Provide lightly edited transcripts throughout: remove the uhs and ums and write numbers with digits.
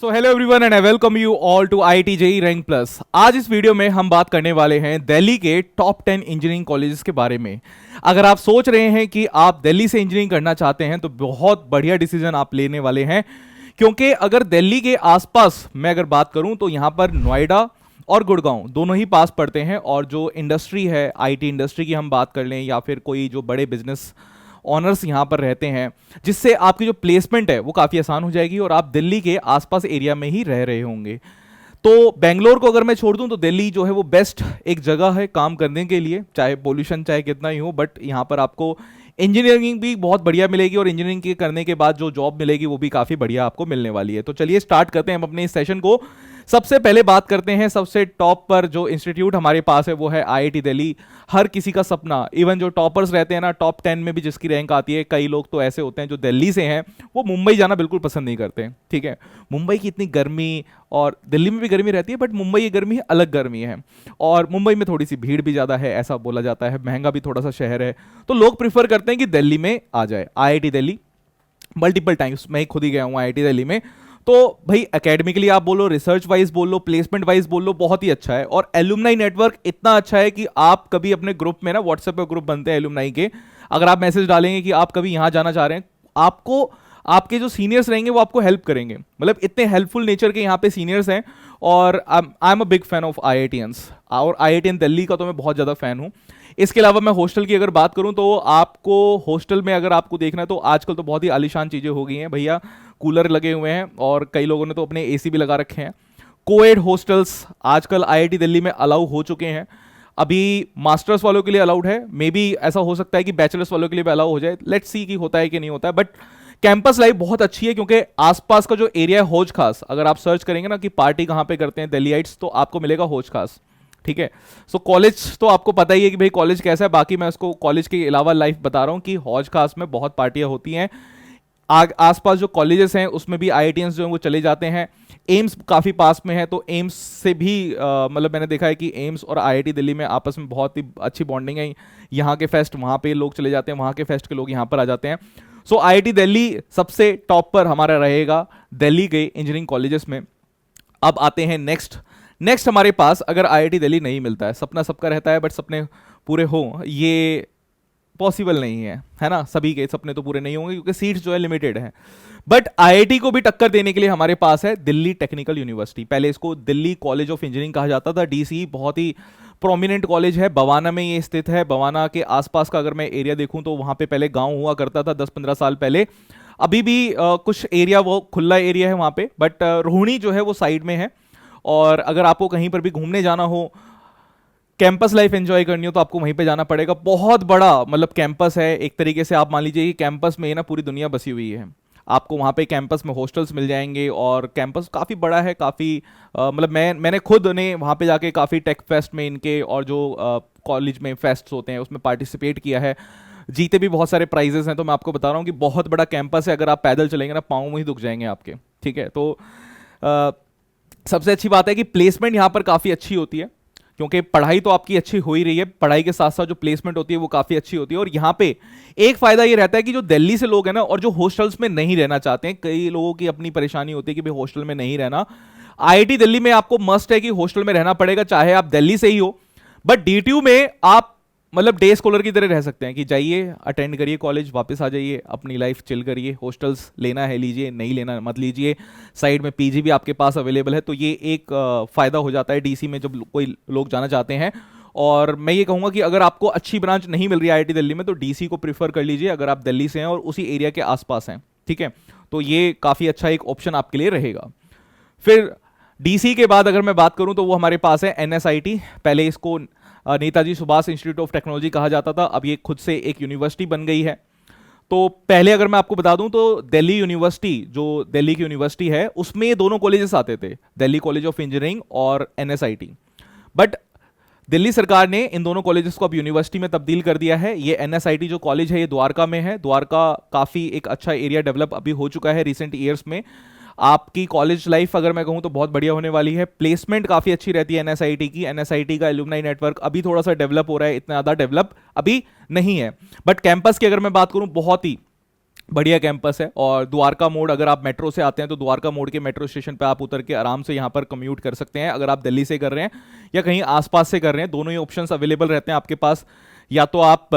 So hello everyone and I welcome you all to IIT JEE rank plus. आज इस video में हम बात करने वाले हैं दिल्ली के टॉप 10 इंजीनियरिंग कॉलेजेस के बारे में। अगर आप सोच रहे हैं कि आप दिल्ली से इंजीनियरिंग करना चाहते हैं तो बहुत बढ़िया डिसीजन आप लेने वाले हैं, क्योंकि अगर दिल्ली के आसपास मैं अगर बात करूं तो यहाँ पर नोएडा और गुड़गांव दोनों ही पास पड़ते हैं, और जो इंडस्ट्री है IT इंडस्ट्री की हम बात कर लें या फिर कोई जो बड़े बिजनेस ऑनर्स यहाँ पर रहते हैं, जिससे आपकी जो प्लेसमेंट है वो काफ़ी आसान हो जाएगी और आप दिल्ली के आसपास एरिया में ही रह रहे होंगे। तो बेंगलोर को अगर मैं छोड़ दूं तो दिल्ली जो है वो बेस्ट एक जगह है काम करने के लिए, चाहे पोल्यूशन चाहे कितना ही हो, बट यहाँ पर आपको इंजीनियरिंग भी बहुत बढ़िया मिलेगी और इंजीनियरिंग के करने के बाद जो जॉब मिलेगी वो भी काफ़ी बढ़िया आपको मिलने वाली है। तो चलिए स्टार्ट करते हैं हम अपने इस सेशन को। सबसे पहले बात करते हैं सबसे टॉप पर जो इंस्टीट्यूट हमारे पास है वो है IIT दिल्ली। हर किसी का सपना, इवन जो टॉपर्स रहते हैं ना, टॉप 10 में भी जिसकी रैंक आती है, कई लोग तो ऐसे होते हैं जो दिल्ली से हैं वो मुंबई जाना बिल्कुल पसंद नहीं करते। ठीक है, मुंबई की इतनी गर्मी, और दिल्ली में भी गर्मी रहती है बट मुंबई की गर्मी अलग गर्मी है, और मुंबई में थोड़ी सी भीड़ भी ज़्यादा है ऐसा बोला जाता है, महंगा भी थोड़ा सा शहर है, तो लोग प्रीफर करते हैं कि दिल्ली में आ जाए। IIT दिल्ली मल्टीपल टाइम्स मैं खुद ही गया हूँ IIT दिल्ली में। तो भाई एकेडमिकली आप बोलो, रिसर्च वाइज बोलो, प्लेसमेंट वाइज बोलो, बहुत ही अच्छा है, और एलुमनाई नेटवर्क इतना अच्छा है कि आप कभी अपने ग्रुप में ना, व्हाट्सएप पे ग्रुप बनते हैं एलुमनाई के, अगर आप मैसेज डालेंगे कि आप कभी यहाँ जाना चाह रहे हैं, आपको आपके जो सीनियर्स रहेंगे वो आपको हेल्प करेंगे। मतलब इतने हेल्पफुल नेचर के यहाँ पे सीनियर्स हैं, और I am a big fan of IITians, और IIT दिल्ली का तो मैं बहुत ज़्यादा फैन हूँ। इसके अलावा मैं हॉस्टल की अगर बात करूं तो आपको हॉस्टल में अगर आपको देखना है तो आजकल तो बहुत ही आलीशान चीज़ें हो गई हैं भैया, कूलर लगे हुए हैं और कई लोगों ने तो अपने AC भी लगा रखे हैं। कोएड हॉस्टल्स आजकल IIT दिल्ली में अलाउ हो चुके हैं। अभी मास्टर्स वालों के लिए अलाउड है, मे बी ऐसा हो सकता है कि बैचलर्स वालों के लिए भी अलाउ हो जाए, लेट्स सी कि होता है कि नहीं होता है। बट कैंपस लाइफ बहुत अच्छी है, क्योंकि आसपास का जो एरिया है हौज खास, अगर आप सर्च करेंगे ना कि पार्टी कहाँ पे करते हैं दिल्लीइट्स, तो आपको मिलेगा हौज खास। ठीक है, सो कॉलेज तो आपको पता ही है कि भाई कॉलेज कैसा है, बाकी मैं उसको कॉलेज के अलावा लाइफ बता रहा हूँ कि हौज खास में बहुत पार्टियां होती हैं। आसपास जो कॉलेजेस हैं उसमें भी IITians जो हैं वो चले जाते हैं। एम्स काफ़ी पास में है, तो एम्स से भी मतलब मैंने देखा है कि एम्स और IIT दिल्ली में आपस में बहुत ही अच्छी बॉन्डिंग है। यहाँ के फेस्ट वहाँ पे लोग चले जाते हैं, वहाँ के फेस्ट के लोग यहाँ पर आ जाते हैं। सो IIT दिल्ली सबसे टॉप पर हमारा रहेगा दिल्ली के इंजीनियरिंग कॉलेजेस में। अब आते हैं नेक्स्ट हमारे पास, अगर IIT दिल्ली नहीं मिलता है, सपना सबका रहता है बट सपने पूरे हो ये पॉसिबल नहीं है ना, सभी के सपने तो पूरे नहीं होंगे क्योंकि सीट्स जो है लिमिटेड है। बट IIT को भी टक्कर देने के लिए हमारे पास है दिल्ली टेक्निकल यूनिवर्सिटी। पहले इसको दिल्ली कॉलेज ऑफ इंजीनियरिंग कहा जाता था, DCE बहुत ही प्रोमिनेंट कॉलेज है, बवाना में ये स्थित है। बवाना के आसपास का अगर मैं एरिया देखूं तो वहां पे पहले गांव हुआ करता था 10-15 साल पहले, अभी भी कुछ एरिया वो खुला एरिया है वहां पे, बट रोहिणी जो है वो साइड में है। और अगर आपको कहीं पर भी घूमने जाना हो, कैंपस लाइफ एंजॉय करनी हो, तो आपको वहीं पे जाना पड़ेगा। बहुत बड़ा मतलब कैंपस है, एक तरीके से आप मान लीजिए कि कैंपस में ना पूरी दुनिया बसी हुई है। आपको वहाँ पे कैंपस में हॉस्टल्स मिल जाएंगे, और कैंपस काफ़ी बड़ा है, काफ़ी मतलब मैंने खुद ने वहाँ पे जाके काफ़ी टेक फेस्ट में इनके और जो कॉलेज में फेस्ट होते हैं उसमें पार्टिसिपेट किया है, जीते भी बहुत सारे प्राइजेस हैं। तो मैं आपको बता रहा हूँ कि बहुत बड़ा कैंपस है, अगर आप पैदल चलेंगे ना पाँव में ही दुख जाएंगे आपके। ठीक है, तो सबसे अच्छी बात है कि प्लेसमेंट यहाँ पर काफ़ी अच्छी होती है, क्योंकि पढ़ाई तो आपकी अच्छी हो ही रही है, पढ़ाई के साथ साथ जो प्लेसमेंट होती है वो काफ़ी अच्छी होती है। और यहाँ पे एक फ़ायदा ये रहता है कि जो दिल्ली से लोग हैं ना, और जो हॉस्टल्स में नहीं रहना चाहते हैं, कई लोगों की अपनी परेशानी होती है कि भाई हॉस्टल में नहीं रहना, IIT दिल्ली में आपको मस्ट है कि हॉस्टल में रहना पड़ेगा, चाहे आप दिल्ली से ही हो। बट DTU में आप मतलब डे स्कॉलर की तरह रह सकते हैं कि जाइए, अटेंड करिए कॉलेज, वापस आ जाइए, अपनी लाइफ चिल करिए। हॉस्टल्स लेना है लीजिए, नहीं लेना मत लीजिए, साइड में PG भी आपके पास अवेलेबल है। तो ये एक फ़ायदा हो जाता है DC में जब कोई लोग जाना चाहते हैं। और मैं ये कहूँगा कि अगर आपको अच्छी ब्रांच नहीं मिल रही है IIT दिल्ली में, तो DC को प्रीफर कर लीजिए अगर आप दिल्ली से हैं और उसी एरिया के आसपास हैं। ठीक है, तो ये काफ़ी अच्छा एक ऑप्शन आपके लिए रहेगा। फिर DC के बाद अगर मैं बात करूँ तो वो हमारे पास है NSIT। पहले इसको Netaji Subhash institute of technology कहा जाता था, अब ये खुद से एक यूनिवर्सिटी बन गई है। तो पहले अगर मैं आपको बता दूं तो दिल्ली यूनिवर्सिटी, जो दिल्ली की यूनिवर्सिटी है, उसमें ये दोनों कॉलेजेस आते थे, दिल्ली कॉलेज ऑफ इंजीनियरिंग और NSIT। बट दिल्ली सरकार ने इन दोनों कॉलेजेस को अब यूनिवर्सिटी में तब्दील कर दिया है। ये NSIT जो कॉलेज है ये द्वारका में है। द्वारका काफ़ी एक अच्छा एरिया डेवलप अभी हो चुका है रिसेंट ईयर्स में। आपकी कॉलेज लाइफ अगर मैं कहूँ तो बहुत बढ़िया होने वाली है। प्लेसमेंट काफ़ी अच्छी रहती है NSIT की। NSIT का एलुमनाई नेटवर्क अभी थोड़ा सा डेवलप हो रहा है, इतना ज़्यादा डेवलप अभी नहीं है। बट कैंपस की अगर मैं बात करूँ, बहुत ही बढ़िया कैंपस है। और द्वारका मोड़, अगर आप मेट्रो से आते हैं तो द्वारका मोड़ के मेट्रो स्टेशन पे आप उतर के आराम से यहाँ पर कम्यूट कर सकते हैं। अगर आप दिल्ली से कर रहे हैं या कहीं आसपास से कर रहे हैं, दोनों ही ऑप्शंस अवेलेबल रहते हैं आपके पास। या तो आप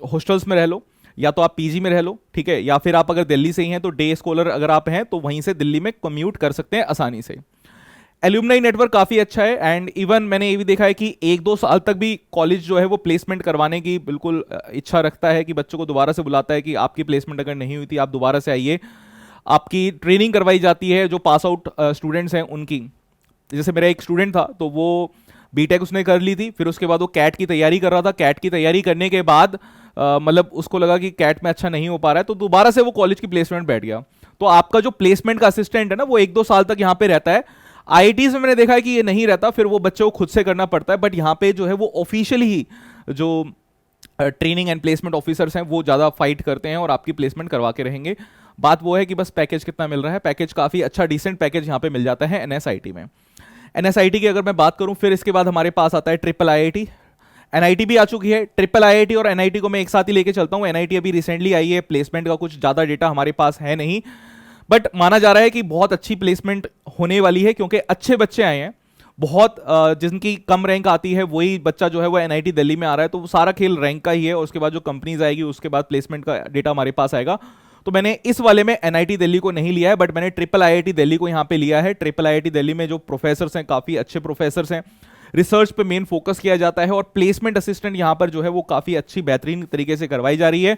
हॉस्टल्स में रह लो, या तो आप पीजी में रह लो, ठीक है, या फिर आप अगर दिल्ली से ही हैं तो डे स्कॉलर अगर आप हैं तो वहीं से दिल्ली में कम्यूट कर सकते हैं आसानी से। एल्यूमनाई नेटवर्क काफ़ी अच्छा है, एंड इवन मैंने ये भी देखा है कि 1-2 साल तक भी कॉलेज जो है वो प्लेसमेंट करवाने की बिल्कुल इच्छा रखता है, कि बच्चों को दोबारा से बुलाता है कि आपकी प्लेसमेंट अगर नहीं हुई थी आप दोबारा से आइए। आपकी ट्रेनिंग करवाई जाती है जो पास आउट स्टूडेंट्स हैं उनकी। जैसे मेरा एक स्टूडेंट था तो वो बीटेक उसने कर ली थी, फिर उसके बाद वो कैट की तैयारी कर रहा था। कैट की तैयारी करने के बाद मतलब उसको लगा कि कैट में अच्छा नहीं हो पा रहा है, तो दोबारा से वो कॉलेज की प्लेसमेंट बैठ गया। तो आपका जो प्लेसमेंट का असिस्टेंट है ना, वो 1-2 साल तक यहाँ पे रहता है। आईआईटीज में मैंने देखा है कि ये नहीं रहता, फिर वो बच्चों को खुद से करना पड़ता है। बट यहाँ पे जो है वो ऑफिशियली ही जो ट्रेनिंग एंड प्लेसमेंट ऑफिसर्स हैं वो ज़्यादा फाइट करते हैं और आपकी प्लेसमेंट करवा के रहेंगे। बात वो है कि बस पैकेज कितना मिल रहा है। पैकेज काफ़ी अच्छा डिसेंट पैकेज यहाँ पे मिल जाता है एनएसआईटी में। एनएसआईटी की अगर मैं बात करूँ, फिर इसके बाद हमारे पास आता है ट्रिपल आईआईटी। एनआईटी भी आ चुकी है। ट्रिपल आईआईटी और एनआईटी को मैं एक साथ ही लेके चलता हूँ। एनआईटी अभी रिसेंटली आई है, प्लेसमेंट का कुछ ज़्यादा डेटा हमारे पास है नहीं, बट माना जा रहा है कि बहुत अच्छी प्लेसमेंट होने वाली है, क्योंकि अच्छे बच्चे आए हैं बहुत। जिनकी कम रैंक आती है वही बच्चा जो है वो एनआईटी दिल्ली में आ रहा है, तो वो सारा खेल रैंक का ही है। और उसके बाद जो कंपनीज आएगी उसके बाद प्लेसमेंट का डेटा हमारे पास आएगा। तो मैंने इस वाले में एनआईटी दिल्ली को नहीं लिया है, बट मैंने ट्रिपल आईआईटी दिल्ली को यहाँ पे लिया है। ट्रिपल आईआईटी दिल्ली में जो प्रोफेसर्स हैं काफ़ी अच्छे प्रोफेसर्स हैं, रिसर्च पे मेन फोकस किया जाता है, और प्लेसमेंट असिस्टेंट यहाँ पर जो है वो काफ़ी अच्छी बेहतरीन तरीके से करवाई जा रही है।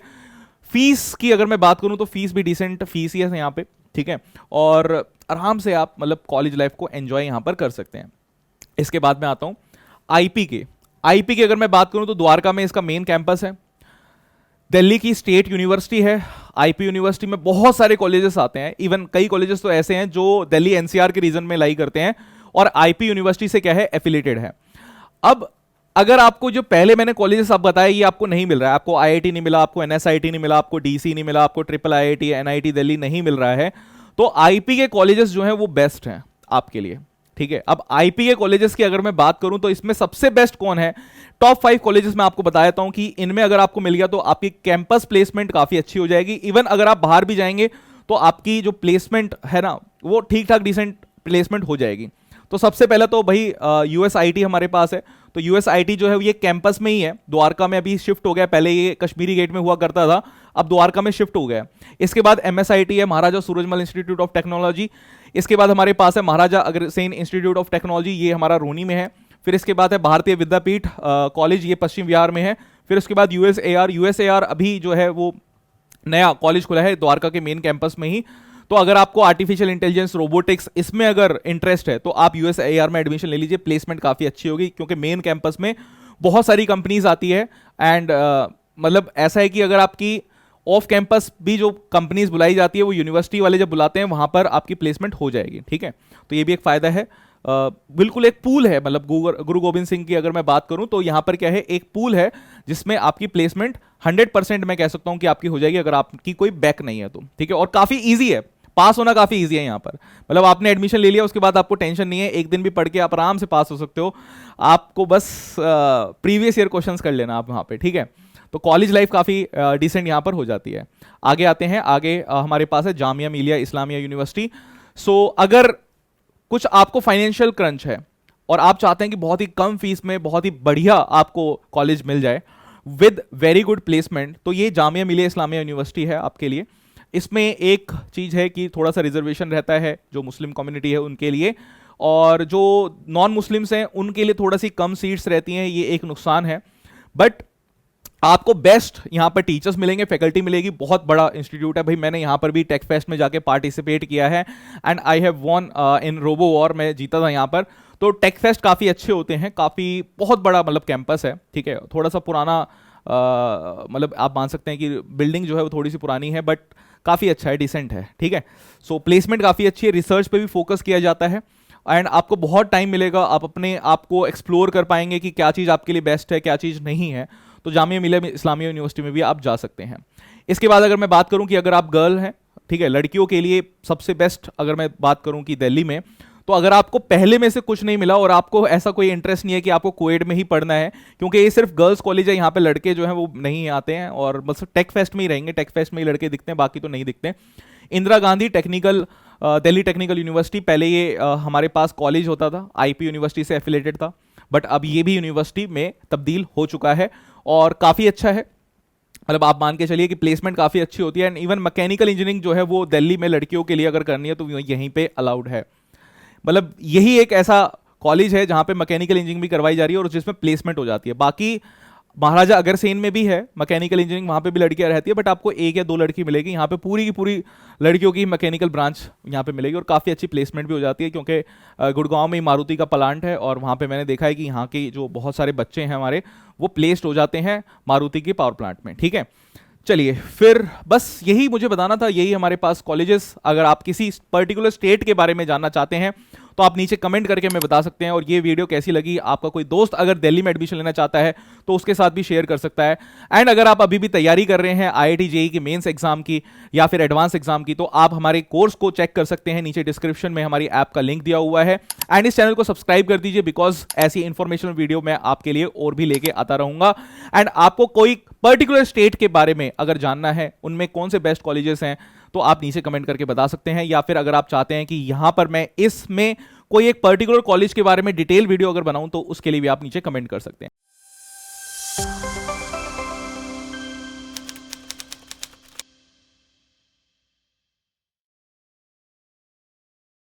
फीस की अगर मैं बात करूँ तो फीस भी डिसेंट फीस ही है यहाँ पे, ठीक है, और आराम से आप मतलब कॉलेज लाइफ को एंजॉय यहाँ पर कर सकते हैं। इसके बाद में आता हूँ आईपी के। आईपी की अगर मैं बात करूँ तो द्वारका में इसका मेन कैंपस है। दिल्ली की स्टेट यूनिवर्सिटी है। आईपी यूनिवर्सिटी में बहुत सारे कॉलेजेस आते हैं, इवन कई कॉलेजेस तो ऐसे हैं जो दिल्ली एनसीआर के रीजन में लाई करते हैं और आईपी यूनिवर्सिटी से क्या है, एफिलेटेड है। अब अगर आपको जो पहले मैंने कॉलेजेस आप बताए ये आपको नहीं मिल रहा है, आपको आईआईटी नहीं मिला, आपको एनएसआईटी नहीं मिला, आपको डीसी नहीं मिला, आपको ट्रिपल आईआईटी एनआईटी दिल्ली नहीं मिल रहा है, तो आईपी के कॉलेजेस जो हैं वो बेस्ट हैं आपके लिए, ठीक है। अब आईपी के कॉलेजेस की अगर मैं बात करूं तो इसमें सबसे बेस्ट कौन है, टॉप 5 कॉलेजेस मैं आपको बता देता हूं कि इनमें अगर आपको मिल गया तो आपकी कैंपस प्लेसमेंट काफी अच्छी हो जाएगी। इवन अगर आप बाहर भी जाएंगे तो आपकी जो प्लेसमेंट है ना वो ठीक ठाक डिसेंट प्लेसमेंट हो जाएगी। तो सबसे पहले तो भाई यूएसआईटी हमारे पास है। तो यूएसआईटी जो है ये कैंपस में ही है, द्वारका में अभी शिफ्ट हो गया, पहले ये कश्मीरी गेट में हुआ करता था, अब द्वारका में शिफ्ट हो गया। इसके बाद एमएसआईटी है, महाराजा सूरजमल इंस्टीट्यूट ऑफ टेक्नोलॉजी। इसके बाद हमारे पास है Maharaja Agrasen institute of technology, ये हमारा रोनी में है। फिर इसके बाद है भारतीय विद्यापीठ कॉलेज, ये पश्चिम विहार में है। फिर उसके बाद यूएसएआर अभी जो है वो नया कॉलेज खुला है द्वारका के मेन कैंपस में ही। तो अगर आपको आर्टिफिशियल इंटेलिजेंस, रोबोटिक्स इसमें अगर इंटरेस्ट है तो आप यूएसएआर में एडमिशन ले लीजिए, प्लेसमेंट काफ़ी अच्छी होगी, क्योंकि मेन कैंपस में बहुत सारी कंपनीज आती है। एंड मतलब ऐसा है कि अगर आपकी ऑफ कैंपस भी जो कंपनीज बुलाई जाती है वो यूनिवर्सिटी वाले जब बुलाते हैं वहां पर आपकी प्लेसमेंट हो जाएगी, ठीक है। तो ये भी एक फायदा है। बिल्कुल एक पूल है, मतलब गुरु गोविंद सिंह की अगर मैं बात करूं तो यहां पर क्या है, एक पूल है जिसमें आपकी प्लेसमेंट 100% मैं कह सकता हूं कि आपकी हो जाएगी अगर आपकी कोई बैक नहीं है तो, ठीक है। और काफी ईजी है, पास होना काफी ईजी है यहाँ पर, मतलब आपने एडमिशन ले लिया उसके बाद आपको टेंशन नहीं है, एक दिन भी पढ़ के आप आराम से पास हो सकते हो। आपको बस प्रीवियस ईयर क्वेश्चंस कर लेना आप वहाँ पे, ठीक है। तो कॉलेज लाइफ काफ़ी डिसेंट यहाँ पर हो जाती है। आगे आते हैं, आगे हमारे पास है जामिया मिलिया इस्लामिया यूनिवर्सिटी। सो अगर कुछ आपको फाइनेंशियल क्रंच है और आप चाहते हैं कि बहुत ही कम फीस में बहुत ही बढ़िया आपको कॉलेज मिल जाए विद वेरी गुड प्लेसमेंट, तो ये जामिया मिलिया इस्लामिया यूनिवर्सिटी है आपके लिए। इसमें एक चीज़ है कि थोड़ा सा रिजर्वेशन रहता है जो मुस्लिम कम्युनिटी है उनके लिए, और जो नॉन मुस्लिम्स हैं उनके लिए थोड़ा सी कम सीट्स रहती हैं, ये एक नुकसान है। बट आपको बेस्ट यहाँ पर टीचर्स मिलेंगे, फैकल्टी मिलेगी, बहुत बड़ा इंस्टीट्यूट है भाई। मैंने यहाँ पर भी टेक फेस्ट में जाके पार्टिसिपेट किया है and I have won in robo war, मैं जीता था यहाँ पर। तो टेक फेस्ट काफ़ी अच्छे होते हैं, काफ़ी बहुत बड़ा मतलब कैंपस है, ठीक है। थोड़ा सा पुराना मतलब आप मान सकते हैं कि बिल्डिंग जो है वो थोड़ी सी पुरानी है, बट काफ़ी अच्छा है, डिसेंट है, ठीक है। सो प्लेसमेंट काफ़ी अच्छी है, रिसर्च पे भी फोकस किया जाता है एंड आपको बहुत टाइम मिलेगा, आप अपने आप को एक्सप्लोर कर पाएंगे कि क्या चीज़ आपके लिए बेस्ट है, क्या चीज़ नहीं है। तो जामिया मिलिया इस्लामिया यूनिवर्सिटी में भी आप जा सकते हैं। इसके बाद अगर मैं बात करूं कि अगर आप गर्ल हैं, ठीक है, लड़कियों के लिए सबसे बेस्ट अगर मैं बात करूं कि दिल्ली में, तो अगर आपको पहले में से कुछ नहीं मिला और आपको ऐसा कोई इंटरेस्ट नहीं है कि आपको कोएड में ही पढ़ना है, क्योंकि ये सिर्फ गर्ल्स कॉलेज है, यहाँ पे लड़के जो है वो नहीं आते हैं और बस टेक फेस्ट में ही रहेंगे, टेक फेस्ट में ही लड़के दिखते हैं, बाकी तो नहीं दिखते। Indira Gandhi technical, Delhi technical university, पहले ये हमारे पास कॉलेज होता था, आईपी यूनिवर्सिटी से एफिलेटेड था, बट अब ये भी यूनिवर्सिटी में तब्दील हो चुका है और काफ़ी अच्छा है। मतलब आप मान के चलिए कि प्लेसमेंट काफ़ी अच्छी होती है एंड इवन मैकेनिकल इंजीनियरिंग जो है वो दिल्ली में लड़कियों के लिए अगर करनी है तो यहीं पे अलाउड है। मतलब यही एक ऐसा कॉलेज है जहां पे मैकेनिकल इंजीनियरिंग भी करवाई जा रही है और जिसमें प्लेसमेंट हो जाती है। बाकी महाराजा अग्रसेन में भी है मैकेनिकल इंजीनियरिंग, वहां पे भी लड़कियां रहती है, बट आपको एक या दो लड़की मिलेगी। यहाँ पे पूरी की पूरी लड़कियों की मैकेनिकल ब्रांच यहाँ पे मिलेगी और काफ़ी अच्छी प्लेसमेंट भी हो जाती है, क्योंकि गुड़गांव में ही मारुति का प्लांट है और वहाँ पे मैंने देखा है कि यहाँ के जो बहुत सारे बच्चे हैं हमारे, वो प्लेस्ड हो जाते हैं मारुति के पावर प्लांट में। ठीक है, चलिए फिर बस यही मुझे बताना था, यही हमारे पास कॉलेजेस। अगर आप किसी पर्टिकुलर स्टेट के बारे में जानना चाहते हैं तो आप नीचे कमेंट करके हमें बता सकते हैं। और ये वीडियो कैसी लगी, आपका कोई दोस्त अगर दिल्ली में एडमिशन लेना चाहता है तो उसके साथ भी शेयर कर सकता है। एंड अगर आप अभी भी तैयारी कर रहे हैं IIT JEE की मेंस एग्जाम की या फिर एडवांस एग्जाम की, तो आप हमारे कोर्स को चेक कर सकते हैं, नीचे डिस्क्रिप्शन में हमारी ऐप का लिंक दिया हुआ है। एंड इस चैनल को सब्सक्राइब कर दीजिए, बिकॉज ऐसी इंफॉर्मेशनल वीडियो मैं आपके लिए और भी लेके आता रहूंगा। एंड आपको कोई पर्टिकुलर स्टेट के बारे में अगर जानना है, उनमें कौन से बेस्ट कॉलेजेस हैं, तो आप नीचे कमेंट करके बता सकते हैं। या फिर अगर आप चाहते हैं कि यहां पर मैं इसमें कोई एक पर्टिकुलर कॉलेज के बारे में डिटेल वीडियो अगर बनाऊं, तो उसके लिए भी आप नीचे कमेंट कर सकते हैं।